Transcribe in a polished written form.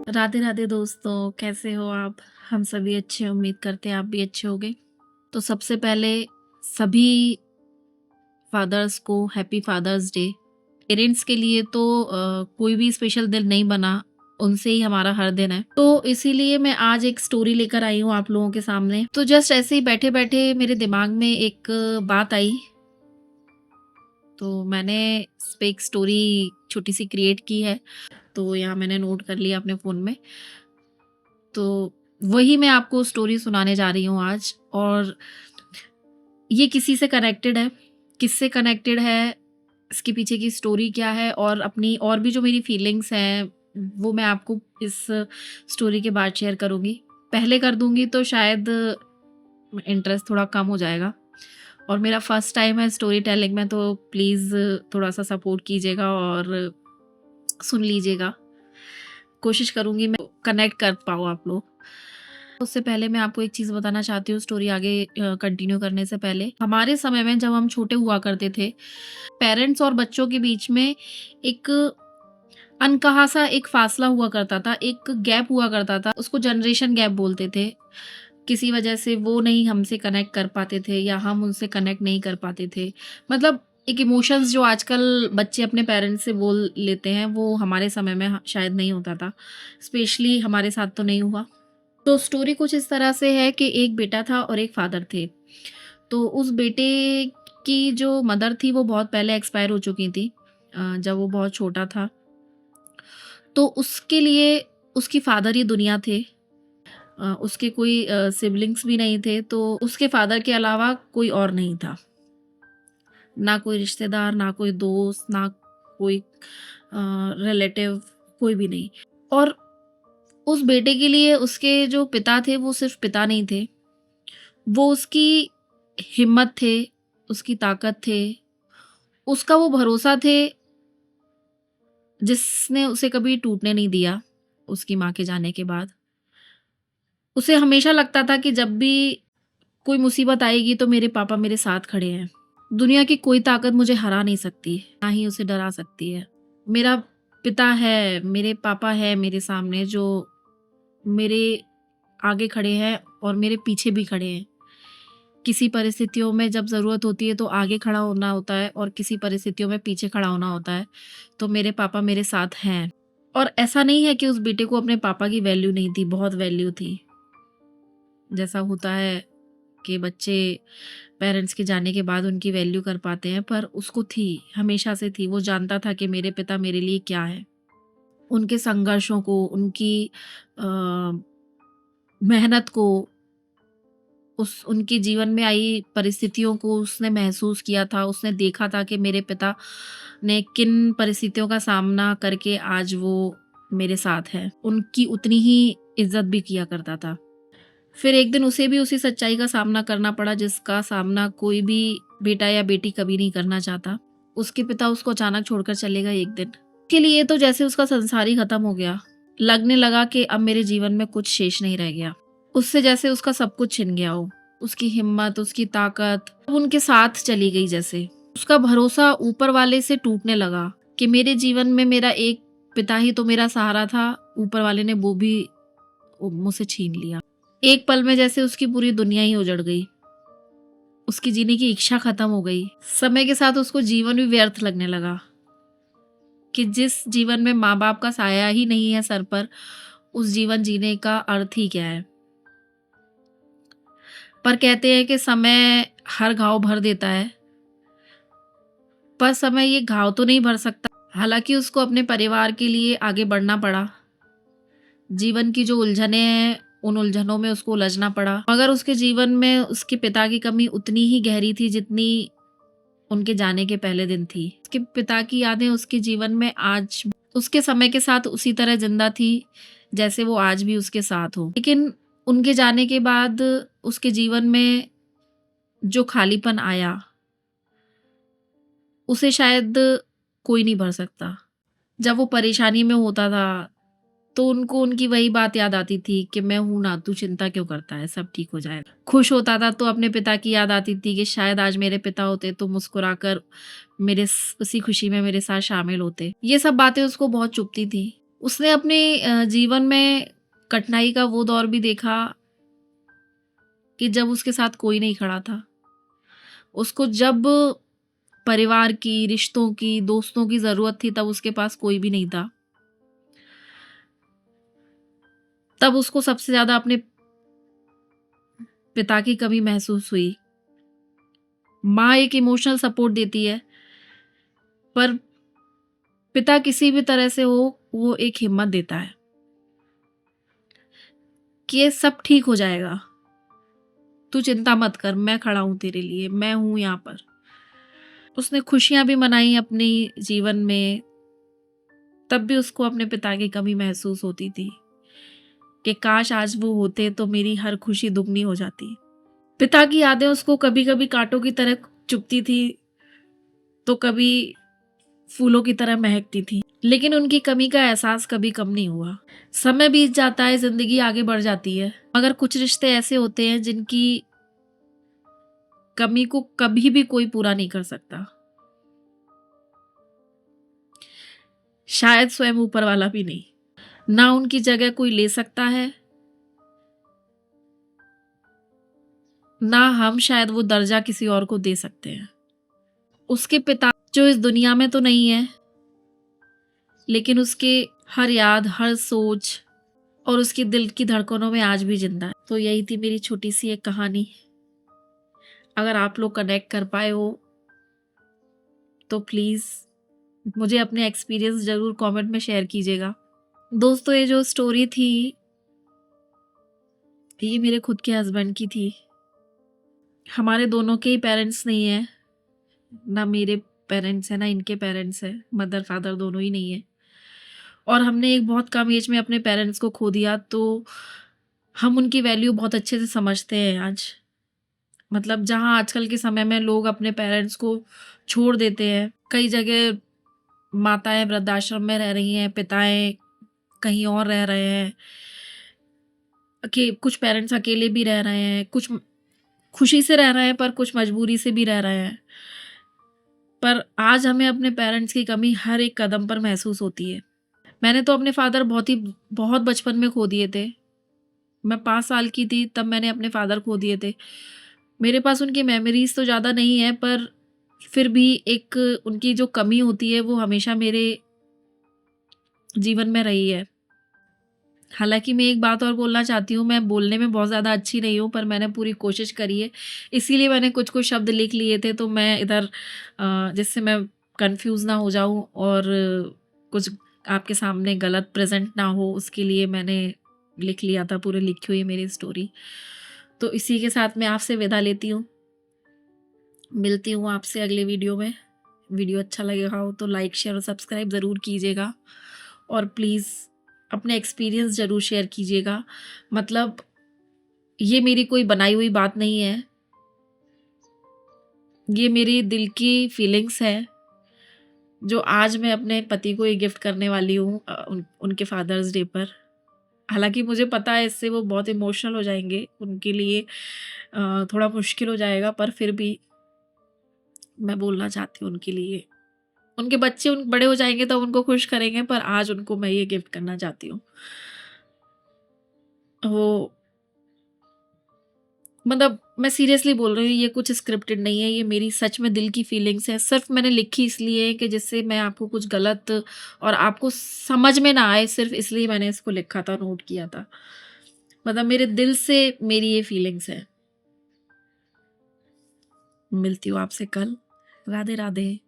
राधे राधे दोस्तों, कैसे हो आप? हम सभी अच्छे हैं, उम्मीद करते हैं आप भी अच्छे होंगे। तो सबसे पहले सभी फादर्स को हैप्पी फादर्स डे। पेरेंट्स के लिए तो कोई भी स्पेशल दिन नहीं बना, उनसे ही हमारा हर दिन है। तो इसीलिए मैं आज एक स्टोरी लेकर आई हूँ आप लोगों के सामने। तो जस्ट ऐसे ही बैठे-बैठे मेरे दिमाग में एक बात आई, तो मैंने इस पे एक स्टोरी छोटी-सी क्रिएट की है। तो यहाँ मैंने नोट कर लिया अपने फ़ोन में। तो वही मैं आपको स्टोरी सुनाने जा रही हूँ आज, और ये किसी से कनेक्टेड है। किससे कनेक्टेड है, इसके पीछे की स्टोरी क्या है, और अपनी और भी जो मेरी फीलिंग्स हैं, वो मैं आपको इस स्टोरी के बाद शेयर करूँगी। पहले कर दूँगी तो शायद इंटरेस्ट थोड़ा कम हो जाएगा, और मेरा फर्स्ट टाइम है स्टोरी टेलिंग में, तो प्लीज़ थोड़ा-सा सपोर्ट कीजिएगा और सुन लीजिएगा। कोशिश करूँगी मैं कनेक्ट कर पाऊँ आप लोग। उससे पहले मैं आपको एक चीज़ बताना चाहती हूँ, स्टोरी आगे कंटिन्यू करने से पहले। हमारे समय में जब हम छोटे हुआ करते थे, पेरेंट्स और बच्चों के बीच में एक अनकहा सा एक फ़ासला हुआ करता था, एक गैप हुआ करता था, उसको जनरेशन गैप बोलते थे। किसी वजह से वो नहीं हमसे कनेक्ट कर पाते थे या हम उनसे कनेक्ट नहीं कर पाते थे। मतलब एक इमोशंस जो आजकल बच्चे अपने पेरेंट्स से बोल लेते हैं, वो हमारे समय में शायद नहीं होता था। स्पेशली हमारे साथ तो नहीं हुआ। तो स्टोरी कुछ इस तरह से है कि एक बेटा था और एक फादर थे। तो उस बेटे की जो मदर थी वो बहुत पहले एक्सपायर हो चुकी थी, जब वो बहुत छोटा था। तो उसके लिए उसकी फादर ही दुनिया थे। उसके कोई सिबलिंग्स भी नहीं थे, तो उसके फादर के अलावा कोई और नहीं था। ना कोई रिश्तेदार, ना कोई दोस्त, ना कोई रिलेटिव, कोई भी नहीं। और उस बेटे के लिए उसके जो पिता थे वो सिर्फ पिता नहीं थे, वो उसकी हिम्मत थे, उसकी ताकत थे, उसका वो भरोसा थे जिसने उसे कभी टूटने नहीं दिया उसकी माँ के जाने के बाद। उसे हमेशा लगता था कि जब भी कोई मुसीबत आएगी तो मेरे पापा मेरे साथ खड़े हैं। दुनिया की कोई ताकत मुझे हरा नहीं सकती, ना ही उसे डरा सकती है। मेरा पिता है, मेरे पापा है मेरे सामने, जो मेरे आगे खड़े हैं और मेरे पीछे भी खड़े हैं। किसी परिस्थितियों में जब ज़रूरत होती है तो आगे खड़ा होना होता है, और किसी परिस्थितियों में पीछे खड़ा होना होता है। तो मेरे पापा मेरे साथ हैं। और ऐसा नहीं है कि उस बेटे को अपने पापा की वैल्यू नहीं थी, बहुत वैल्यू थी। जैसा होता है कि बच्चे पेरेंट्स के जाने के बाद उनकी वैल्यू कर पाते हैं, पर उसको थी, हमेशा से थी। वो जानता था कि मेरे पिता मेरे लिए क्या है। उनके संघर्षों को, उनकी अ, मेहनत को, उस उनके जीवन में आई परिस्थितियों को उसने महसूस किया था। उसने देखा था कि मेरे पिता ने किन परिस्थितियों का सामना करके आज वो मेरे साथ हैं। उनकी उतनी ही इज़्ज़त भी किया करता था। फिर एक दिन उसे भी उसी सच्चाई का सामना करना पड़ा जिसका सामना कोई भी बेटा या बेटी कभी नहीं करना चाहता। उसके पिता उसको अचानक छोड़कर चले गए एक दिन। के लिए तो जैसे उसका संसार ही खत्म हो गया। लगने लगा कि अब मेरे जीवन में कुछ शेष नहीं रह गया। उससे जैसे उसका सब कुछ छिन गया हो। उसकी हिम्मत, उसकी ताकत अब उनके साथ चली गई जैसे। उसका भरोसा ऊपर वाले से टूटने लगा कि मेरे जीवन में मेरा एक पिता ही तो मेरा सहारा था, ऊपर वाले ने वो भी मुझसे छीन लिया। एक पल में जैसे उसकी पूरी दुनिया ही उजड़ गई। उसकी जीने की इच्छा खत्म हो गई। समय के साथ उसको जीवन भी व्यर्थ लगने लगा कि जिस जीवन में माँ-बाप का साया ही नहीं है सर पर, उस जीवन जीने का अर्थ ही क्या है। पर कहते हैं कि समय हर घाव भर देता है, पर समय ये घाव तो नहीं भर सकता। हालांकि उसको अपने परिवार के लिए आगे बढ़ना पड़ा। जीवन की जो उलझनें हैं, उन उलझनों में उसको उलझना पड़ा। मगर उसके जीवन में उसके पिता की कमी उतनी ही गहरी थी जितनी उनके जाने के पहले दिन थी। उसके पिता की यादें उसके जीवन में आज उसके समय के साथ उसी तरह जिंदा थी जैसे वो आज भी उसके साथ हो। लेकिन उनके जाने के बाद उसके जीवन में जो खालीपन आया, उसे शायद कोई नहीं भर सकता। जब वो परेशानी में होता था तो उनको उनकी वही बात याद आती थी कि मैं हूं ना, तू चिंता क्यों करता है, सब ठीक हो जाएगा। खुश होता था तो अपने पिता की याद आती थी कि शायद आज मेरे पिता होते तो मुस्कुराकर उसी खुशी में मेरे साथ शामिल होते। ये सब बातें उसको बहुत चुभती थी। उसने अपने जीवन में कठिनाई का वो दौर भी देखा कि जब उसके साथ कोई नहीं खड़ा था। उसको जब परिवार की, रिश्तों की, दोस्तों की ज़रूरत थी तब उसके पास कोई भी नहीं था। तब उसको सबसे ज़्यादा अपने पिता की कमी महसूस हुई। माँ एक इमोशनल सपोर्ट देती है, पर पिता किसी भी तरह से हो, वो एक हिम्मत देता है कि ये सब ठीक हो जाएगा। तू चिंता मत कर, मैं खड़ा हूँ तेरे लिए, मैं हूँ यहाँ पर। उसने खुशियाँ भी मनाई अपनी जीवन में, तब भी उसको अपने पिता की कमी महसूस होती थी कि काश आज वो होते तो मेरी हर खुशी दुगनी हो जाती। पिता की यादें उसको कभी-कभी काँटों की तरह चुभती थी, तो कभी फूलों की तरह महकती थी। लेकिन उनकी कमी का एहसास कभी कम नहीं हुआ। समय बीत जाता है, ज़िंदगी आगे बढ़ जाती है, मगर कुछ रिश्ते ऐसे होते हैं जिनकी कमी को कभी भी कोई पूरा नहीं कर सकता। शायद स्वयं ऊपर वाला भी नहीं। ना उनकी जगह कोई ले सकता है, ना हम शायद वो दर्जा किसी और को दे सकते हैं। उसके पिता जो इस दुनिया में तो नहीं है, लेकिन उसके हर याद, हर सोच और उसकी दिल की धड़कनों में आज भी जिंदा है। तो यही थी मेरी छोटी सी एक कहानी। अगर आप लोग कनेक्ट कर पाए हो तो प्लीज़ मुझे अपने एक्सपीरियंस ज़रूर कमेंट में शेयर कीजिएगा। दोस्तों, ये जो स्टोरी थी, ये मेरे खुद के हस्बैंड की थी। हमारे दोनों के ही पेरेंट्स नहीं हैं, ना मेरे पेरेंट्स हैं ना इनके पेरेंट्स हैं, मदर फादर दोनों ही नहीं है। और हमने एक बहुत कम एज में अपने पेरेंट्स को खो दिया, तो हम उनकी वैल्यू बहुत अच्छे से समझते हैं आज। मतलब जहाँ आजकल के समय में लोग अपने पेरेंट्स को छोड़ देते हैं, कई जगह माताएं वृद्धाश्रम में रह रही हैं, पिताएं कहीं और रह रहे हैं, कि कुछ पेरेंट्स अकेले भी रह रहे हैं, कुछ खुशी से रह रहे हैं पर कुछ मजबूरी से भी रह रहे हैं। पर आज हमें अपने पेरेंट्स की कमी हर एक कदम पर महसूस होती है। मैंने तो अपने फादर बहुत बचपन में खो दिए थे। मैं 5 साल की थी तब मैंने अपने फादर खो दिए थे। मेरे पास उनकी मेमोरीज़ तो ज़्यादा नहीं है, पर फिर भी एक उनकी जो कमी होती है वो हमेशा मेरे जीवन में रही है। हालाँकि मैं एक बात और बोलना चाहती हूँ, मैं बोलने में बहुत ज़्यादा अच्छी नहीं हूँ, पर मैंने पूरी कोशिश करी है। इसीलिए मैंने कुछ-कुछ शब्द लिख लिए थे, तो मैं इधर जिससे मैं कन्फ्यूज़ ना हो जाऊँ और कुछ आपके सामने गलत प्रेज़ेंट ना हो, उसके लिए मैंने लिख लिया था, पूरी लिखी हुई है मेरी स्टोरी। तो इसी के साथ मैं आपसे विदा लेती हूँ। मिलती हूँ आपसे अगले वीडियो में। वीडियो अच्छा लगेगा हो तो लाइक, शेयर और सब्सक्राइब ज़रूर कीजिएगा, और प्लीज़ अपने एक्सपीरियंस ज़रूर शेयर कीजिएगा। मतलब ये मेरी कोई बनाई हुई बात नहीं है, ये मेरी दिल की फीलिंग्स है, जो आज मैं अपने पति को ये गिफ्ट करने वाली हूँ उनके फादर्स डे पर। हालाँकि मुझे पता है इससे वो बहुत इमोशनल हो जाएँगे, उनके लिए थोड़ा मुश्किल हो जाएगा, पर फिर भी मैं बोलना चाहती हूँ उनके लिए। उनके बच्चे बड़े हो जाएँगे तब उनको खुश करेंगे, पर आज उनको मैं ये गिफ्ट करना चाहती हूँ। वो मतलब मैं सीरियसली बोल रही हूँ, ये कुछ स्क्रिप्टेड नहीं है, ये मेरी सच में दिल की फीलिंग्स है। सिर्फ़ मैंने लिखी इसलिए है कि जिससे मैं आपको कुछ गलत और आपको समझ में ना आए, सिर्फ़ इसलिए मैंने इसको लिखा था, नोट किया था। मतलब मेरे दिल से मेरी ये फीलिंग्स है। मिलती हूँ आपसे कल। राधे, राधे।